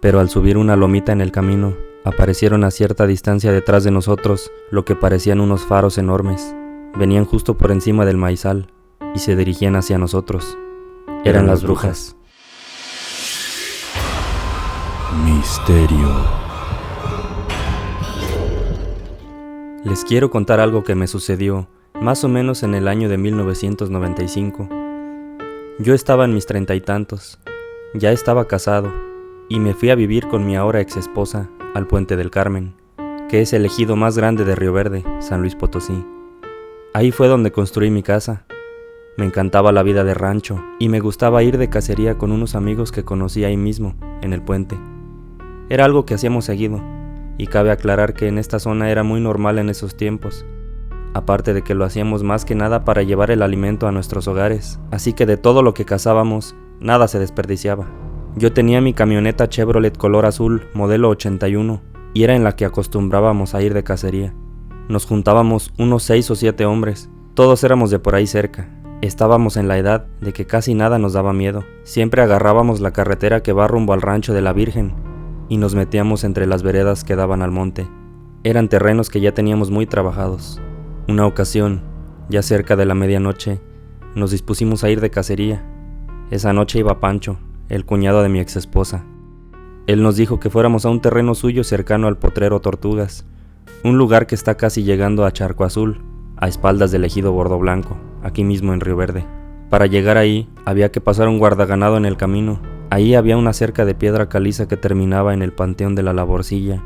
Pero al subir una lomita en el camino, aparecieron a cierta distancia detrás de nosotros lo que parecían unos faros enormes. Venían justo por encima del maizal y se dirigían hacia nosotros. Eran las brujas. Misterio. Les quiero contar algo que me sucedió más o menos en el año de 1995. Yo estaba en mis 30 y tantos, ya estaba casado y me fui a vivir con mi ahora ex esposa al Puente del Carmen, que es el ejido más grande de Río Verde, San Luis Potosí. Ahí fue donde construí mi casa. Me encantaba la vida de rancho y me gustaba ir de cacería con unos amigos que conocí ahí mismo, en el puente. Era algo que hacíamos seguido, y cabe aclarar que en esta zona era muy normal en esos tiempos, aparte de que lo hacíamos más que nada para llevar el alimento a nuestros hogares, así que de todo lo que cazábamos, nada se desperdiciaba. Yo tenía mi camioneta Chevrolet color azul, modelo 81, y era en la que acostumbrábamos a ir de cacería. Nos juntábamos unos 6 o 7 hombres, todos éramos de por ahí cerca. Estábamos en la edad de que casi nada nos daba miedo. Siempre agarrábamos la carretera que va rumbo al rancho de la Virgen y nos metíamos entre las veredas que daban al monte. Eran terrenos que ya teníamos muy trabajados. Una ocasión, ya cerca de la medianoche, nos dispusimos a ir de cacería. Esa noche iba Pancho, el cuñado de mi ex esposa. Él nos dijo que fuéramos a un terreno suyo cercano al Potrero Tortugas, un lugar que está casi llegando a Charco Azul, a espaldas del ejido Bordo Blanco, aquí mismo en Río Verde. Para llegar ahí, había que pasar un guardaganado en el camino. Ahí había una cerca de piedra caliza que terminaba en el Panteón de la Laborcilla.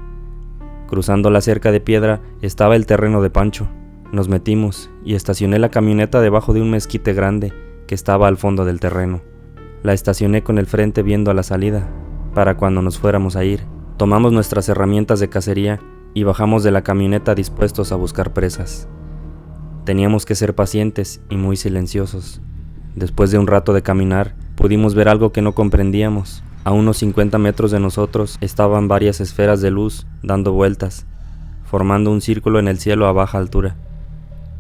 Cruzando la cerca de piedra estaba el terreno de Pancho. Nos metimos y estacioné la camioneta debajo de un mezquite grande que estaba al fondo del terreno. La estacioné con el frente viendo a la salida, para cuando nos fuéramos a ir. Tomamos nuestras herramientas de cacería y bajamos de la camioneta dispuestos a buscar presas. Teníamos que ser pacientes y muy silenciosos. Después de un rato de caminar, pudimos ver algo que no comprendíamos. A unos 50 metros de nosotros estaban varias esferas de luz dando vueltas, formando un círculo en el cielo a baja altura.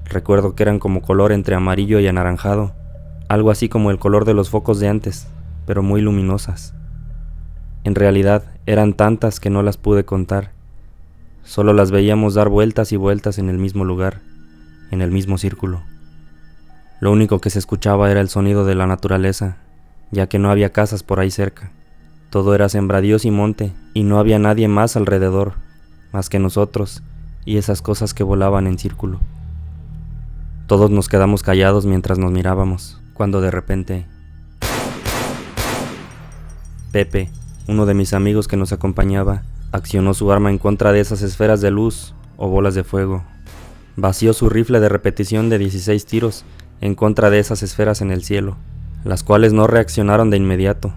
Recuerdo que eran como color entre amarillo y anaranjado, algo así como el color de los focos de antes, pero muy luminosas. En realidad eran tantas que no las pude contar. Solo las veíamos dar vueltas y vueltas en el mismo lugar, en el mismo círculo. Lo único que se escuchaba era el sonido de la naturaleza, ya que no había casas por ahí cerca. Todo era sembradíos y monte, y no había nadie más alrededor, más que nosotros y esas cosas que volaban en círculo. Todos nos quedamos callados mientras nos mirábamos, cuando de repente Pepe, uno de mis amigos que nos acompañaba, accionó su arma en contra de esas esferas de luz o bolas de fuego. Vació su rifle de repetición de 16 tiros en contra de esas esferas en el cielo, las cuales no reaccionaron de inmediato.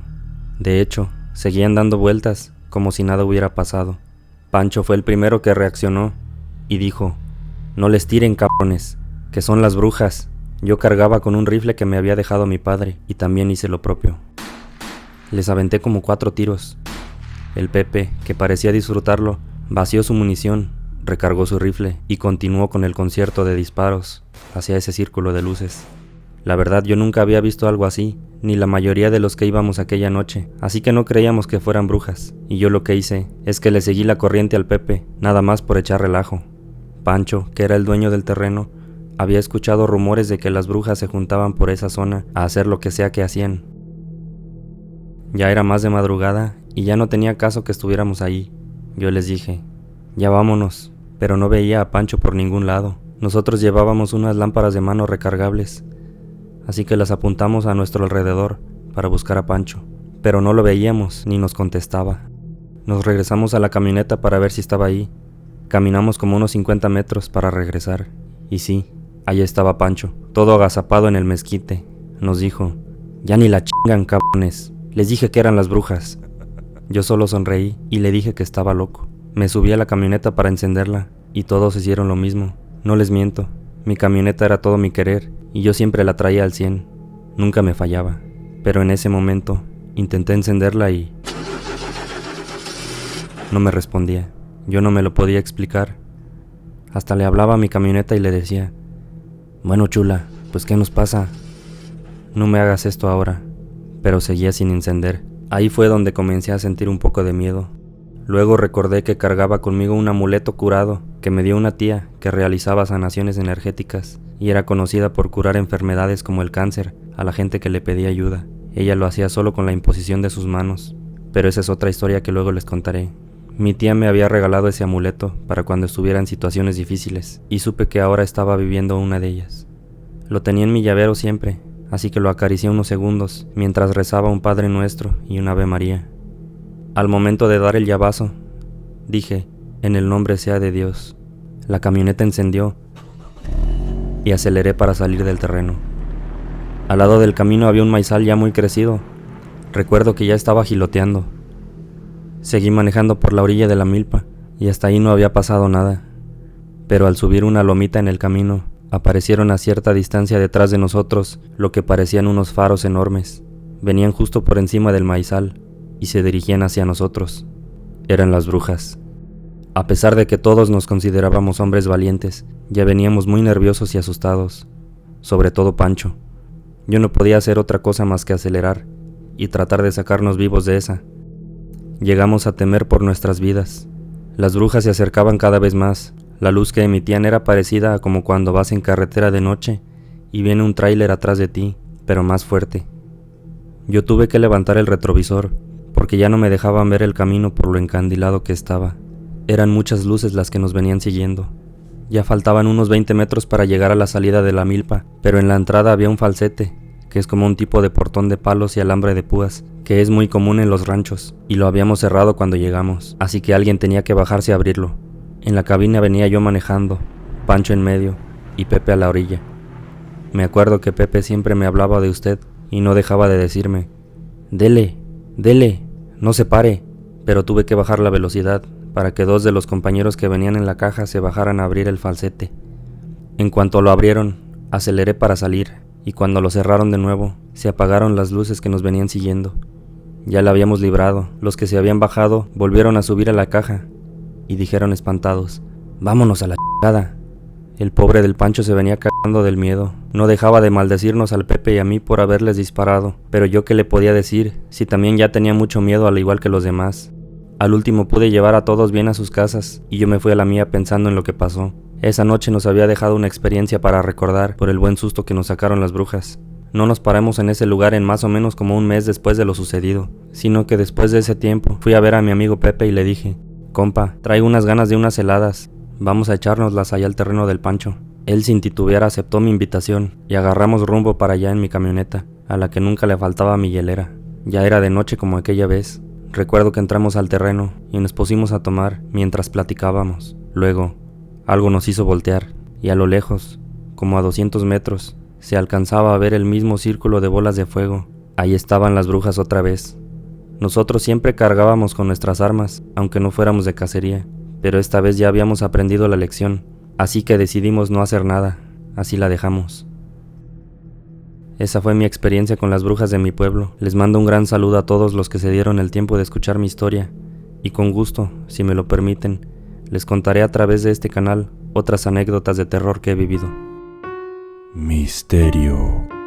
De hecho, seguían dando vueltas como si nada hubiera pasado. Pancho fue el primero que reaccionó y dijo: «No les tiren, cabrones, que son las brujas». Yo cargaba con un rifle que me había dejado mi padre y también hice lo propio. Les aventé como 4 tiros. El Pepe, que parecía disfrutarlo, vació su munición, recargó su rifle y continuó con el concierto de disparos hacia ese círculo de luces. La verdad, yo nunca había visto algo así, ni la mayoría de los que íbamos aquella noche, así que no creíamos que fueran brujas, y yo lo que hice es que le seguí la corriente al Pepe, nada más por echar relajo. Pancho, que era el dueño del terreno, había escuchado rumores de que las brujas se juntaban por esa zona a hacer lo que sea que hacían. Ya era más de madrugada y ya no tenía caso que estuviéramos ahí. Yo les dije: «Ya vámonos», pero no veía a Pancho por ningún lado. Nosotros llevábamos unas lámparas de mano recargables, así que las apuntamos a nuestro alrededor para buscar a Pancho, pero no lo veíamos ni nos contestaba. Nos regresamos a la camioneta para ver si estaba ahí. Caminamos como unos 50 metros para regresar, y sí, allí estaba Pancho, todo agazapado en el mezquite. Nos dijo: «Ya ni la chingan, cabrones, les dije que eran las brujas». Yo solo sonreí y le dije que estaba loco. Me subí a la camioneta para encenderla y todos hicieron lo mismo. No les miento, mi camioneta era todo mi querer y yo siempre la traía al 100. Nunca me fallaba, pero en ese momento intenté encenderla y no me respondía. Yo no me lo podía explicar. Hasta le hablaba a mi camioneta y le decía: «Bueno, chula, pues ¿qué nos pasa? No me hagas esto ahora». Pero seguía sin encender. Ahí fue donde comencé a sentir un poco de miedo. Luego recordé que cargaba conmigo un amuleto curado que me dio una tía que realizaba sanaciones energéticas y era conocida por curar enfermedades como el cáncer a la gente que le pedía ayuda. Ella lo hacía solo con la imposición de sus manos, pero esa es otra historia que luego les contaré. Mi tía me había regalado ese amuleto para cuando estuviera en situaciones difíciles y supe que ahora estaba viviendo una de ellas. Lo tenía en mi llavero siempre, así que lo acaricié unos segundos mientras rezaba un Padre Nuestro y un Ave María. Al momento de dar el llavazo, dije, en el nombre sea de Dios. La camioneta encendió y aceleré para salir del terreno. Al lado del camino había un maizal ya muy crecido. Recuerdo que ya estaba giloteando. Seguí manejando por la orilla de la milpa y hasta ahí no había pasado nada. Pero al subir una lomita en el camino, aparecieron a cierta distancia detrás de nosotros lo que parecían unos faros enormes. Venían justo por encima del maizal y se dirigían hacia nosotros. Eran las brujas. A pesar de que todos nos considerábamos hombres valientes, ya veníamos muy nerviosos y asustados, sobre todo Pancho. Yo no podía hacer otra cosa más que acelerar y tratar de sacarnos vivos de esa. Llegamos a temer por nuestras vidas. Las brujas se acercaban cada vez más. La luz que emitían era parecida a como cuando vas en carretera de noche y viene un tráiler atrás de ti, pero más fuerte. Yo tuve que levantar el retrovisor, porque ya no me dejaban ver el camino por lo encandilado que estaba. Eran muchas luces las que nos venían siguiendo. Ya faltaban unos 20 metros para llegar a la salida de la milpa, pero en la entrada había un falsete, que es como un tipo de portón de palos y alambre de púas, que es muy común en los ranchos, y lo habíamos cerrado cuando llegamos, así que alguien tenía que bajarse a abrirlo. En la cabina venía yo manejando, Pancho en medio, y Pepe a la orilla. Me acuerdo que Pepe siempre me hablaba de usted, y no dejaba de decirme, «Dele, dele, no se pare», pero tuve que bajar la velocidad para que 2 de los compañeros que venían en la caja se bajaran a abrir el falsete. En cuanto lo abrieron, aceleré para salir, y cuando lo cerraron de nuevo, se apagaron las luces que nos venían siguiendo. Ya la habíamos librado. Los que se habían bajado volvieron a subir a la caja, y dijeron espantados, «Vámonos a la chingada». El pobre del Pancho se venía cagando del miedo. No dejaba de maldecirnos al Pepe y a mí por haberles disparado, pero yo qué le podía decir, si también ya tenía mucho miedo al igual que los demás. Al último pude llevar a todos bien a sus casas, y yo me fui a la mía pensando en lo que pasó. Esa noche nos había dejado una experiencia para recordar por el buen susto que nos sacaron las brujas. No nos paramos en ese lugar en más o menos como un mes después de lo sucedido, sino que después de ese tiempo fui a ver a mi amigo Pepe y le dije, «Compa, traigo unas ganas de unas heladas. Vamos a echárnoslas allá al terreno del Pancho». Él sin titubear aceptó mi invitación y agarramos rumbo para allá en mi camioneta, a la que nunca le faltaba mi hielera. Ya era de noche como aquella vez. Recuerdo que entramos al terreno y nos pusimos a tomar mientras platicábamos. Luego, algo nos hizo voltear y a lo lejos, como a 200 metros, se alcanzaba a ver el mismo círculo de bolas de fuego. Ahí estaban las brujas otra vez. Nosotros siempre cargábamos con nuestras armas, aunque no fuéramos de cacería, pero esta vez ya habíamos aprendido la lección, así que decidimos no hacer nada, así la dejamos. Esa fue mi experiencia con las brujas de mi pueblo. Les mando un gran saludo a todos los que se dieron el tiempo de escuchar mi historia, y con gusto, si me lo permiten, les contaré a través de este canal otras anécdotas de terror que he vivido. Misterio.